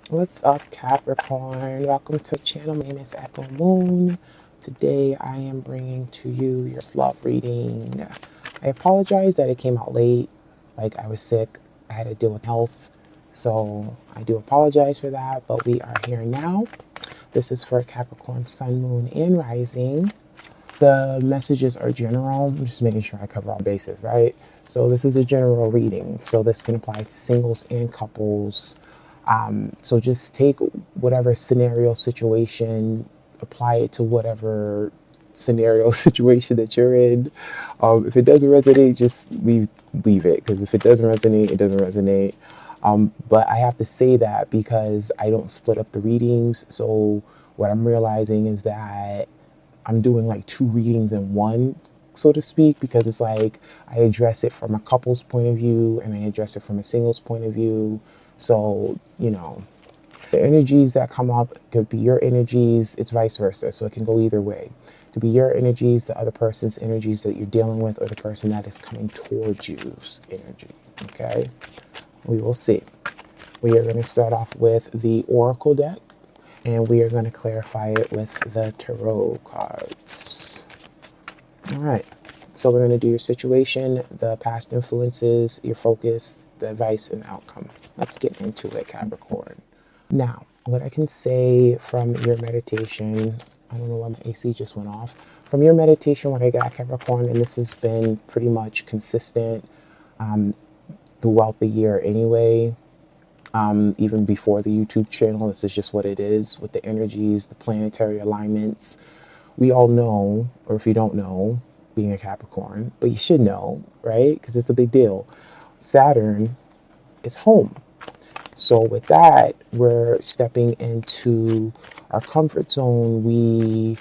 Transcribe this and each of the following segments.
What's up, Capricorn? Welcome to the channel. My name is Echo Moon. Today I am bringing to you your love reading. I apologize that it came out late. Like, I was sick. I had to deal with health. So I do apologize for that, but we are here now. This is for Capricorn, Sun, Moon, and Rising. The messages are general. I'm just making sure I cover all bases, right? So this is a general reading. So this can apply to singles and couples. So just take whatever scenario situation, apply it to whatever scenario situation that you're in. If it doesn't resonate, just leave it, because if it doesn't resonate, it doesn't resonate. But I have to say that because I don't split up the readings. So what I'm realizing is that I'm doing like two readings in one, so to speak, because it's like I address it from a couple's point of view and I address it from a single's point of view. So, the energies that come up could be your energies, it's vice versa. So it can go either way. It could be your energies, the other person's energies that you're dealing with, or the person that is coming towards you's energy. Okay? We will see. We are going to start off with the Oracle deck, and we are going to clarify it with the tarot cards. All right. So we're going to do your situation, the past influences, your focus, the advice, and outcome. Let's get into it, Capricorn. Now, what I can say from your meditation, I don't know why my AC just went off. From your meditation, what I got, Capricorn, and this has been pretty much consistent throughout the year anyway, even before the YouTube channel. This is just what it is with the energies, the planetary alignments. We all know, or if you don't know, being a Capricorn, but you should know, right? Because it's a big deal. Saturn is home. So with that, we're stepping into our comfort zone. We,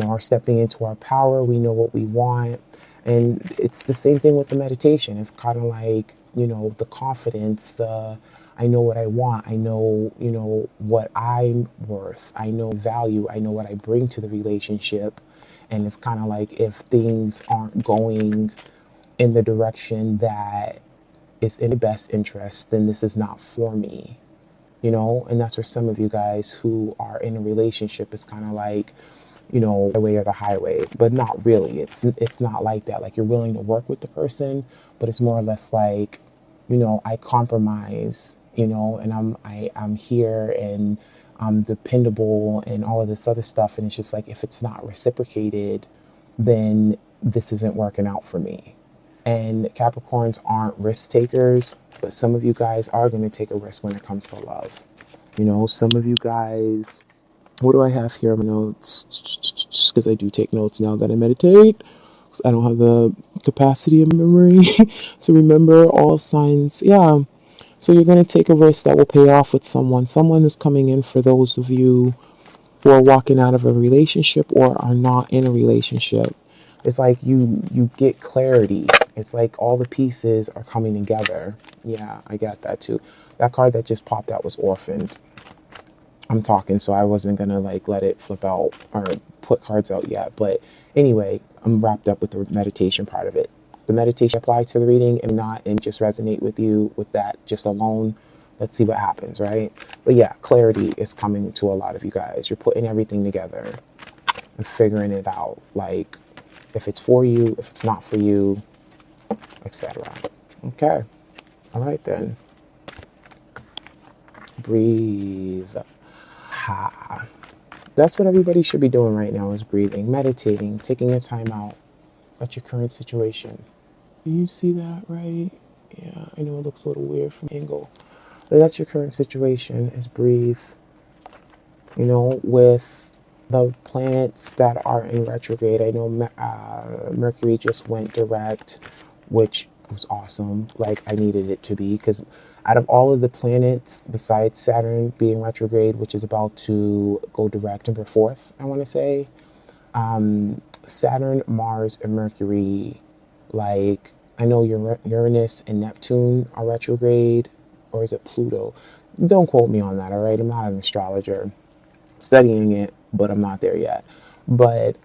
are stepping into our power. We know what we want. And it's the same thing with the meditation. It's kind of like, the confidence, I know what I want. I know, what I'm worth. I know value. I know what I bring to the relationship. And it's kind of like if things aren't going in the direction that is in the best interest, then this is not for me, and that's for some of you guys who are in a relationship. It's kind of like, the way or the highway, but not really. It's not like that. Like, you're willing to work with the person, but it's more or less like, I compromise, and I'm here and I'm dependable and all of this other stuff. And it's just like, if it's not reciprocated, then this isn't working out for me. And Capricorns aren't risk takers, but some of you guys are going to take a risk when it comes to love. Some of you guys, what do I have here on my notes? Because I do take notes now that I meditate. I don't have the capacity of memory to remember all signs. Yeah. So you're going to take a risk that will pay off with someone. Someone is coming in for those of you who are walking out of a relationship or are not in a relationship. It's like you get clarity. It's like all the pieces are coming together. Yeah, I got that too. That card that just popped out was orphaned. I'm talking, so I wasn't gonna like let it flip out or put cards out yet. But anyway, I'm wrapped up with the meditation part of it. The meditation applies to the reading and not and just resonate with you with that just alone. Let's see what happens, right? But yeah, clarity is coming to a lot of you guys. You're putting everything together and figuring it out. Like, if it's for you, if it's not for you, etc. Okay. All right then. Breathe. Ha. That's what everybody should be doing right now, is breathing, meditating, taking a time out. That's your current situation. Do you see that, right? Yeah, I know it looks a little weird from angle. But that's your current situation, is breathe. With the planets that are in retrograde, I know Mercury just went direct, which was awesome. Like, I needed it to be, because out of all of the planets, besides Saturn being retrograde, which is about to go direct November 4th, I want to say, Saturn, Mars, and Mercury, like, I know Uranus and Neptune are retrograde, or is it Pluto? Don't quote me on that, all right? I'm not an astrologer. Studying it, but I'm not there yet. But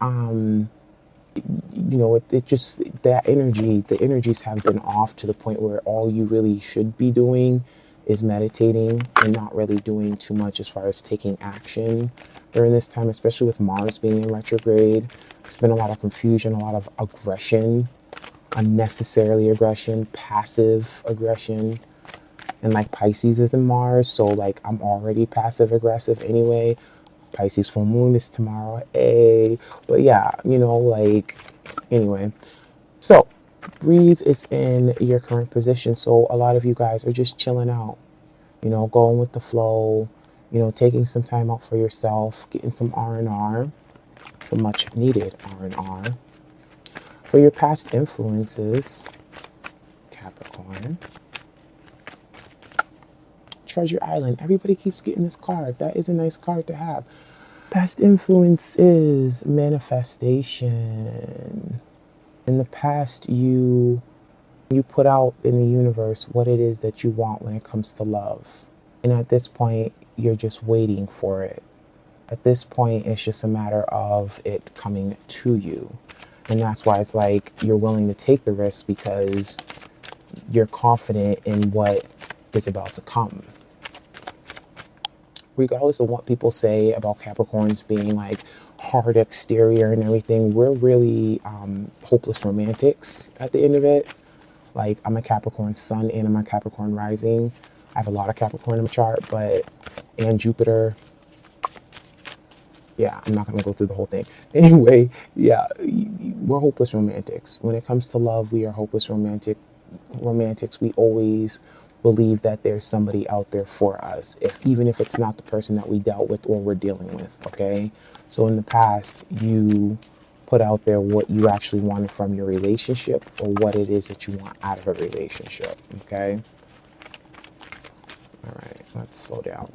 it just, that energy, the energies have been off to the point where all you really should be doing is meditating and not really doing too much as far as taking action during this time, especially with Mars being in retrograde. There's been a lot of confusion, a lot of aggression, unnecessarily aggression, passive aggression. And like Pisces is in Mars, so like I'm already passive aggressive anyway. Pisces full moon is tomorrow. Hey, but yeah, like anyway. So breathe is in your current position. So a lot of you guys are just chilling out, going with the flow, taking some time out for yourself, getting some R&R, some much needed R&R. For your past influences, Capricorn. Treasure Island. Everybody keeps getting this card. That is a nice card to have. Past influence is manifestation. In the past, you put out in the universe what it is that you want when it comes to love. And at this point, you're just waiting for it. At this point, it's just a matter of it coming to you. And that's why it's like you're willing to take the risk because you're confident in what is about to come. Regardless of what people say about Capricorns being like hard exterior and everything, we're really hopeless romantics at the end of it. Like, I'm a Capricorn sun and I'm a Capricorn rising. I have a lot of Capricorn in my chart, and Jupiter. Yeah, I'm not going to go through the whole thing. Anyway, yeah, we're hopeless romantics. When it comes to love, we are hopeless romantics. We always believe that there's somebody out there for us, even if it's not the person that we dealt with or we're dealing with, okay? So in the past, you put out there what you actually wanted from your relationship or what it is that you want out of a relationship, okay? All right, let's slow down.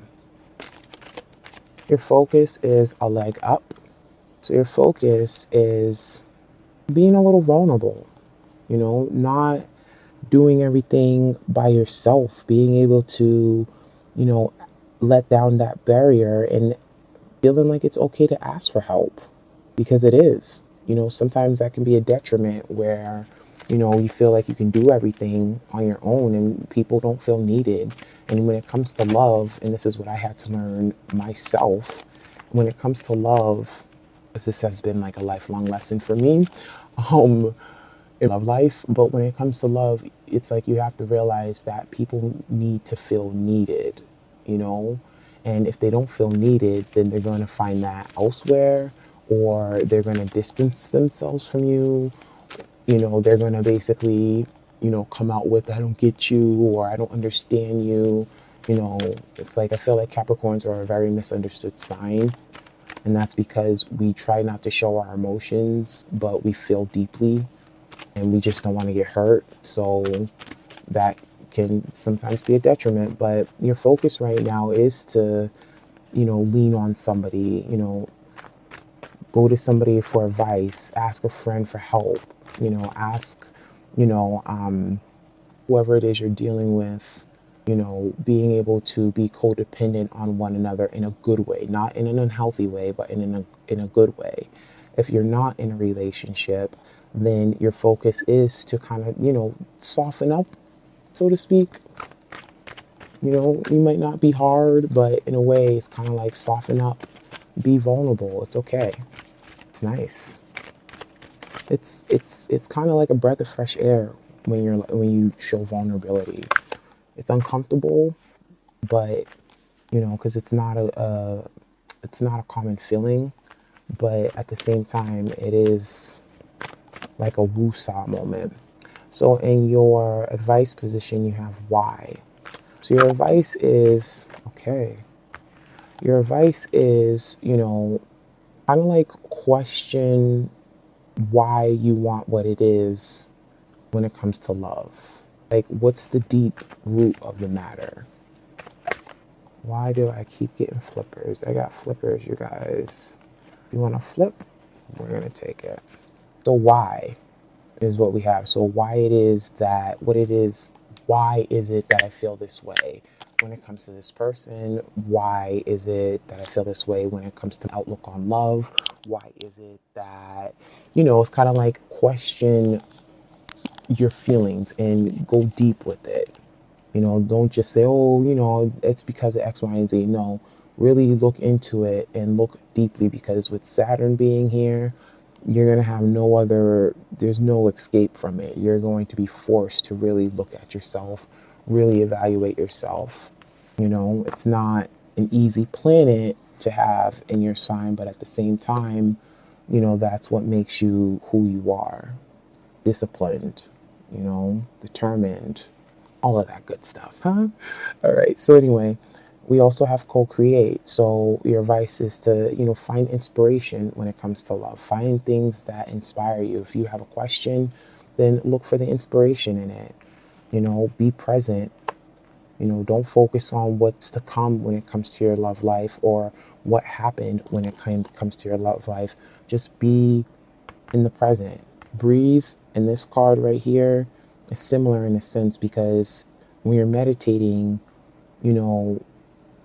Your focus is a leg up. So your focus is being a little vulnerable, not doing everything by yourself, being able to, let down that barrier and feeling like it's okay to ask for help, because it is. Sometimes that can be a detriment where, you feel like you can do everything on your own and people don't feel needed. And when it comes to love, and this is what I had to learn myself, when it comes to love, this has been like a lifelong lesson for me, in love life. But when it comes to love, it's like you have to realize that people need to feel needed, and if they don't feel needed, then they're going to find that elsewhere, or they're going to distance themselves from you. They're going to basically, come out with, I don't get you, or I don't understand you. It's like, I feel like Capricorns are a very misunderstood sign. And that's because we try not to show our emotions, but we feel deeply and we just don't want to get hurt. So that can sometimes be a detriment. But your focus right now is to, lean on somebody, go to somebody for advice, ask a friend for help, ask, whoever it is you're dealing with, being able to be codependent on one another in a good way, not in an unhealthy way, but in a good way. If you're not in a relationship, then your focus is to kind of, soften up, so to speak. You might not be hard, but in a way, it's kind of like soften up, be vulnerable. It's okay. It's nice. It's kind of like a breath of fresh air when you show vulnerability. It's uncomfortable, but because it's not a common feeling, but at the same time, it is like a woo-saw moment. So in your advice position, you have why. So your advice is, kind of like question why you want what it is when it comes to love. Like, what's the deep root of the matter? Why do I keep getting flippers? I got flippers, you guys. You want to flip? We're going to take it. So why is what we have. So why it is that, why is it that I feel this way when it comes to this person? Why is it that I feel this way when it comes to outlook on love? Why is it that, it's kind of like question your feelings and go deep with it. You know, don't just say, oh, you know, it's because of X, Y, and Z. No, really look into it and look deeply, because with Saturn being here, you're going to have no other, there's no escape from it. You're going to be forced to really look at yourself, really evaluate yourself. You know, it's not an easy planet to have in your sign, but at the same time, you know, that's what makes you who you are. Disciplined, you know, determined, all of that good stuff, huh? All right. So anyway, we also have co-create. So your advice is to, you know, find inspiration when it comes to love. Find things that inspire you. If you have a question, then look for the inspiration in it. You know, be present. You know, don't focus on what's to come when it comes to your love life, or what happened when it comes to your love life. Just be in the present. Breathe. And this card right here is similar in a sense, because when you're meditating, you know,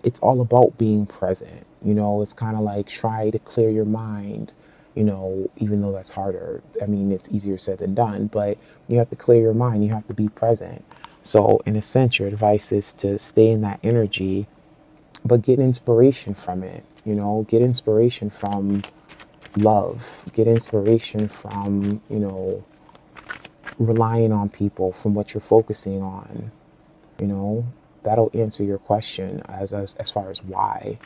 it's all about being present. You know, it's kind of like try to clear your mind, you know, even though that's harder. I mean, it's easier said than done, but you have to clear your mind. You have to be present. So, in a sense, your advice is to stay in that energy, but get inspiration from it. You know, get inspiration from love, get inspiration from, you know, relying on people, from what you're focusing on. You know, that'll answer your question as far as why.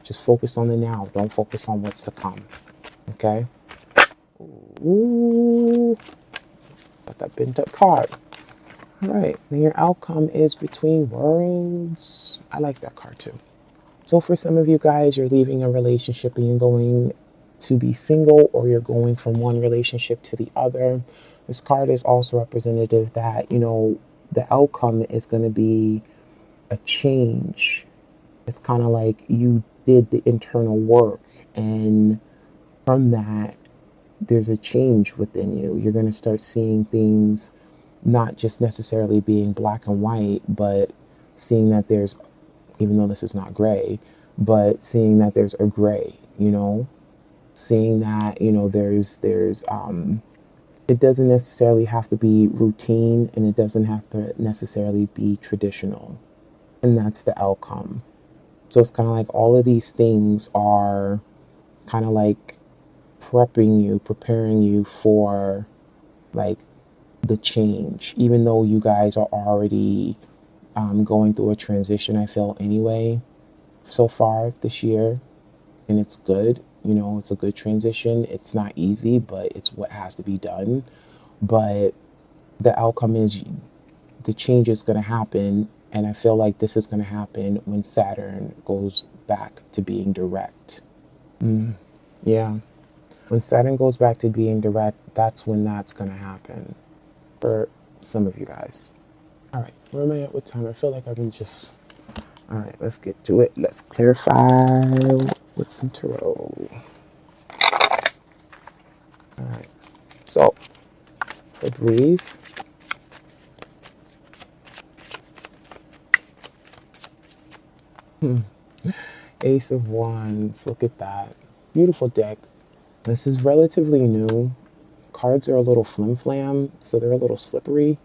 Just focus on the now. Don't focus on what's to come. Okay? Ooh, got that bent up card. All right. Then your outcome is between worlds. I like that card too. So for some of you guys, you're leaving a relationship and you're going to be single, or you're going from one relationship to the other. This card is also representative that, you know, the outcome is going to be a change. It's kind of like you did the internal work, and from that, there's a change within you. You're going to start seeing things not just necessarily being black and white, but seeing that there's, even though this is not gray, but seeing that there's a gray, you know, seeing that, you know, it doesn't necessarily have to be routine, and it doesn't have to necessarily be traditional. And that's the outcome. So it's kind of like all of these things are kind of like prepping you, preparing you for like the change, even though you guys are already going through a transition, I feel anyway, so far this year. And it's good. You know, it's a good transition. It's not easy, but it's what has to be done. But the outcome is the change is going to happen. And I feel like this is going to happen when Saturn goes back to being direct. Yeah. When Saturn goes back to being direct, that's when that's going to happen for some of you guys. All right. Where am I at with time? I feel like I've been just... All right, let's get to it. Let's clarify with some tarot. All right. So, breathe. Ace of Wands. Look at that. Beautiful deck. This is relatively new. Cards are a little flim-flam, so they're a little slippery.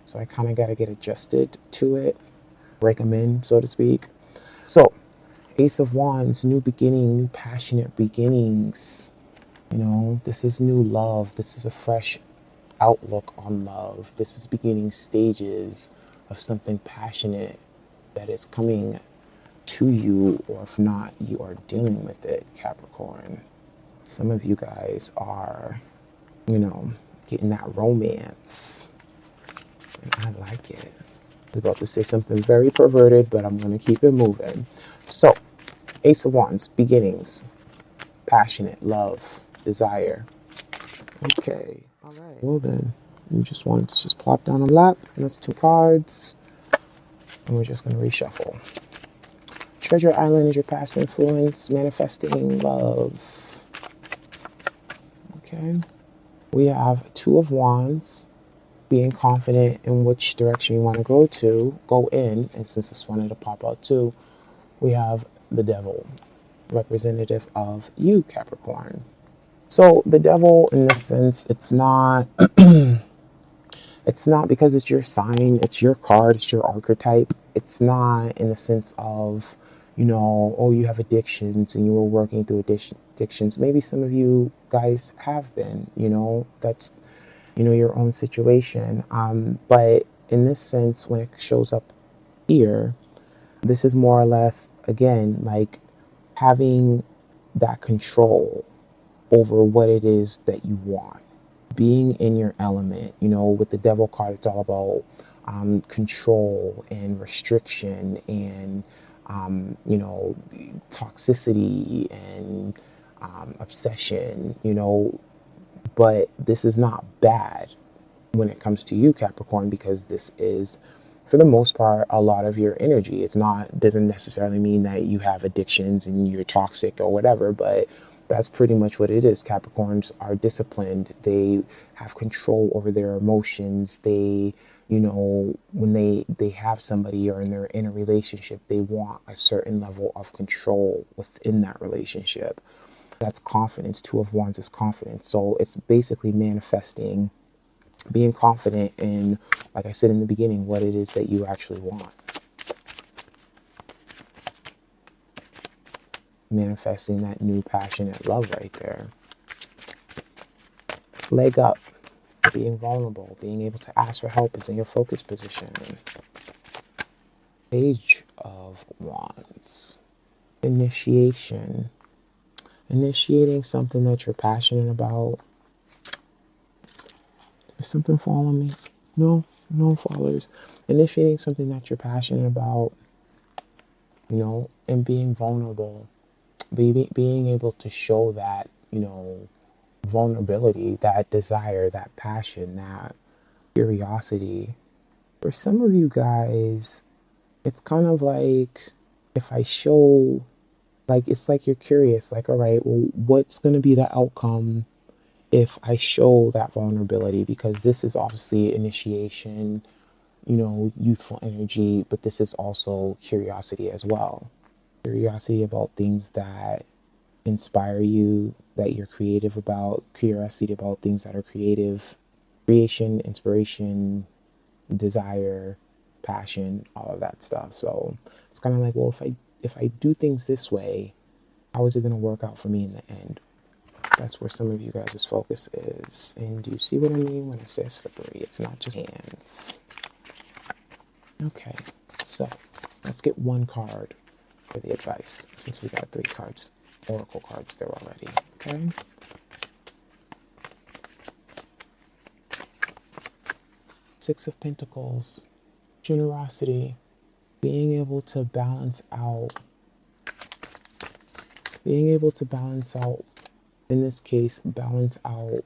So I kind of got to get adjusted to it. Break them in, so to speak. So, Ace of Wands, new beginning, new passionate beginnings. You know, this is new love. This is a fresh outlook on love. This is beginning stages of something passionate that is coming to you, or if not, you are dealing with it, Capricorn. Some of you guys are, you know, getting that romance. And I like it. I was about to say something very perverted, but I'm going to keep it moving. So, Ace of Wands, beginnings, passionate, love, desire. Okay, all right. Well then, you just want to just plop down on lap, and that's 2 cards, and we're just going to reshuffle. Treasure Island is your past influence, manifesting love. Okay. We have 2 of Wands, being confident in which direction you want to go in, and since this wanted to pop out too, we have the Devil, representative of you, Capricorn. So the Devil, in this sense, it's not It's not because it's your sign, it's your card, it's your archetype. It's not in the sense of, oh, you have addictions and you were working through addictions. Maybe some of you guys have been, that's, your own situation. But in this sense, when it shows up here, this is more or less, again, like having that control over what it is that you want, being in your element. With the devil card, it's all about control and restriction and toxicity and obsession. But this is not bad when it comes to you, Capricorn, because this is, for the most part, a lot of your energy. It's not, doesn't necessarily mean that you have addictions and you're toxic or whatever, but that's pretty much what it is. Capricorns are disciplined. They have control over their emotions. They, when they have somebody or they're in a relationship, they want a certain level of control within that relationship. That's confidence. Two of Wands is confidence. So it's basically manifesting, being confident in, like I said in the beginning, what it is that you actually want. Manifesting that new passionate love right there. Leg up, being vulnerable, being able to ask for help is in your focus position. Page of Wands. Initiation. Initiating something that you're passionate about. Is something following me? No followers. Initiating something that you're passionate about, and being vulnerable. Being able to show that, vulnerability, that desire, that passion, that curiosity. For some of you guys, it's kind of like, if I show, like, it's like you're curious, like, all right, well, what's going to be the outcome if I show that vulnerability? Because this is obviously initiation, youthful energy, but this is also curiosity as well. Curiosity about things that inspire you, that you're creative about, curiosity about things that are creative, creation, inspiration, desire, passion, all of that stuff. So it's kind of like, well, if I do things this way, how is it going to work out for me in the end? That's where some of you guys' focus is. And do you see what I mean when I say slippery? It's not just hands. Okay, so let's get one card for the advice, since we got 3 cards, oracle cards there already. Okay. Six of Pentacles. Generosity. Being able to balance out. In this case, balance out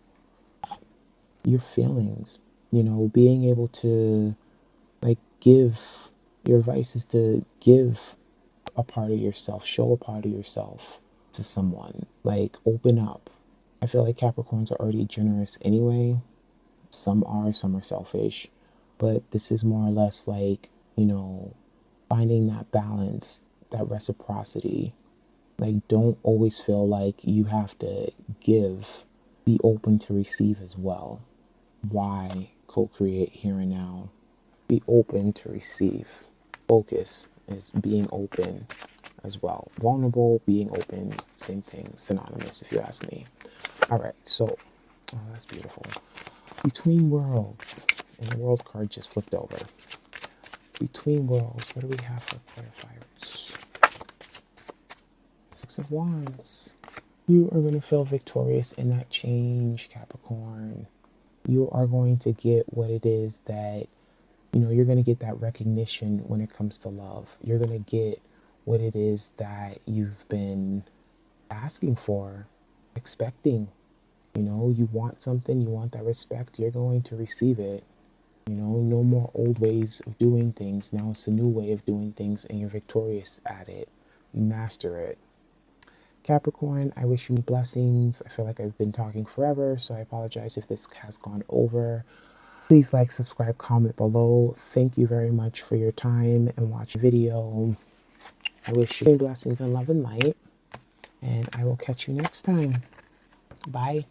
your feelings. Being able to, like, give. Your advice is to give a part of yourself, show a part of yourself to someone. Like, open up. I feel like Capricorns are already generous anyway. Some are selfish. But this is more or less like, finding that balance, that reciprocity. Like, don't always feel like you have to give. Be open to receive as well. Why co-create here and now? Be open to receive. Focus is being open as well. Vulnerable, being open, same thing, synonymous if you ask me. All right, so, oh, that's beautiful. Between Worlds, and the World card just flipped over. Between Worlds, what do we have for clarifiers? 6 of Wands. You are going to feel victorious in that change, Capricorn. You are going to get what it is that, you're going to get that recognition when it comes to love. You're going to get what it is that you've been asking for, expecting. You want something, you want that respect, you're going to receive it. No more old ways of doing things. Now it's a new way of doing things, and you're victorious at it. You master it. Capricorn, I wish you blessings. I feel like I've been talking forever, so I apologize if this has gone over. Please like, subscribe, comment below. Thank you very much for your time and watch the video. I wish you blessings and love and light, and I will catch you next time. Bye.